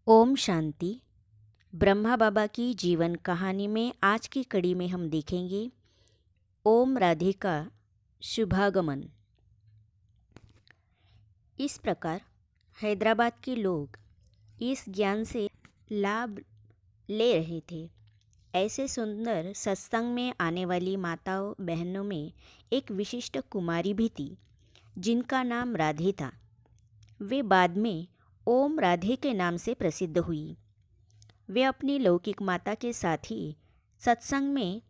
ओम शांति। ब्रह्मा बाबा की जीवन कहानी में आज की कड़ी में हम देखेंगे ओम राधे का शुभागमन। इस प्रकार हैदराबाद के लोग इस ज्ञान से लाभ ले रहे थे। ऐसे सुंदर सत्संग में आने वाली माताओं बहनों में एक विशिष्ट कुमारी भी थी जिनका नाम राधे था। वे बाद में ओम राधे के नाम से प्रसिद्ध हुई। वे अपनी लौकिक माता के साथ ही सत्संग में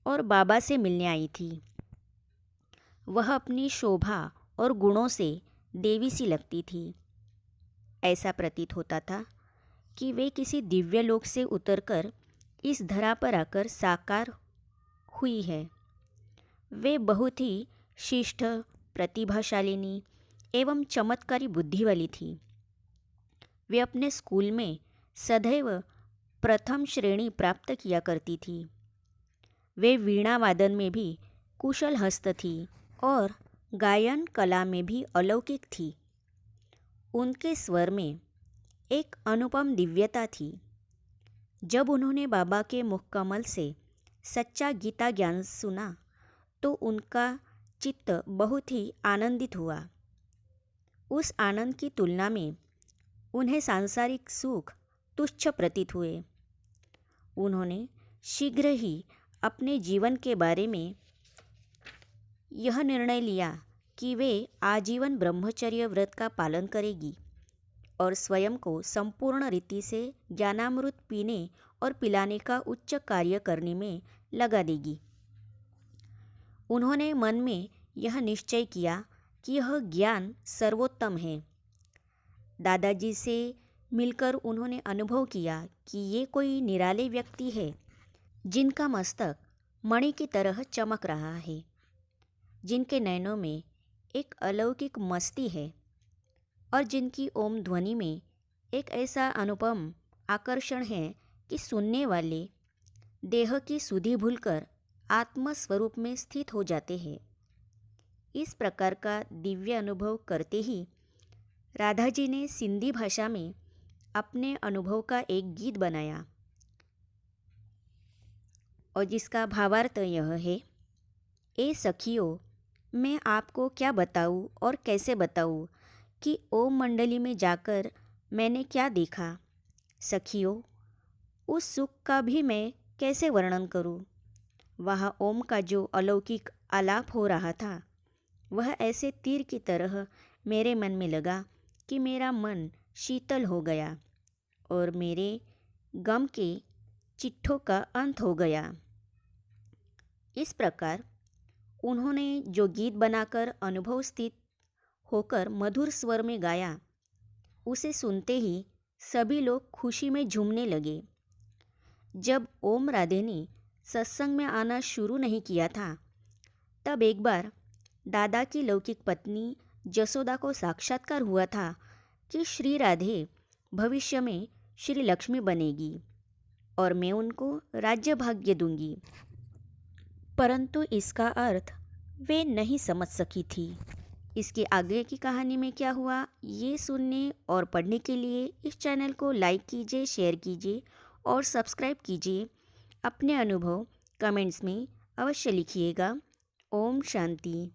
और बाबा से मिलने आई थी। वह अपनी शोभा और गुणों से देवी सी लगती थी। ऐसा प्रतीत होता था कि वे किसी दिव्य लोक से उतरकर इस धरा पर आकर साकार हुई है। वे बहुत ही शिष्ट, प्रतिभाशालिनी एवं चमत्कारी बुद्धि वाली थी। वे अपने स्कूल में सदैव प्रथम श्रेणी प्राप्त किया करती थी। वे वीणा वादन में भी कुशल हस्त थी और गायन कला में भी अलौकिक थी। उनके स्वर में एक अनुपम दिव्यता थी। जब उन्होंने बाबा के मुखकमल से सच्चा गीता ज्ञान सुना तो उनका चित्त बहुत ही आनंदित हुआ। उस आनंद की तुलना में उन्हें सांसारिक सुख तुच्छ प्रतीत हुए। उन्होंने शीघ्र ही अपने जीवन के बारे में यह निर्णय लिया कि वे आजीवन ब्रह्मचर्य व्रत का पालन करेगी और स्वयं को संपूर्ण रीति से ज्ञानामृत पीने और पिलाने का उच्च कार्य करने में लगा देगी। उन्होंने मन में यह निश्चय किया कि यह ज्ञान सर्वोत्तम है। दादाजी से मिलकर उन्होंने अनुभव किया कि ये कोई निराले व्यक्ति है जिनका मस्तक मणि की तरह चमक रहा है, जिनके नयनों में एक अलौकिक मस्ती है और जिनकी ओम ध्वनि में एक ऐसा अनुपम आकर्षण है कि सुनने वाले देह की सुधि भूलकर आत्म स्वरूप में स्थित हो जाते हैं। इस प्रकार का दिव्य अनुभव करते ही राधा जी ने सिंधी भाषा में अपने अनुभव का एक गीत बनाया और जिसका भावार्थ यह है, ए सखियों, मैं आपको क्या बताऊँ और कैसे बताऊँ कि ओम मंडली में जाकर मैंने क्या देखा। सखियों, उस सुख का भी मैं कैसे वर्णन करूँ। वहाँ ओम का जो अलौकिक आलाप हो रहा था वह ऐसे तीर की तरह मेरे मन में लगा कि मेरा मन शीतल हो गया और मेरे गम के चिट्ठों का अंत हो गया। इस प्रकार उन्होंने जो गीत बनाकर अनुभव स्थित होकर मधुर स्वर में गाया, उसे सुनते ही सभी लोग खुशी में झूमने लगे। जब ओम राधे ने सत्संग में आना शुरू नहीं किया था, तब एक बार दादा की लौकिक पत्नी जसोदा को साक्षात्कार हुआ था कि श्री राधे भविष्य में श्री लक्ष्मी बनेगी और मैं उनको राज्य भाग्य दूंगी। परंतु इसका अर्थ वे नहीं समझ सकी थी। इसके आगे की कहानी में क्या हुआ, ये सुनने और पढ़ने के लिए इस चैनल को लाइक कीजिए, शेयर कीजिए और सब्सक्राइब कीजिए। अपने अनुभव कमेंट्स में अवश्य लिखिएगा। ओम शांति।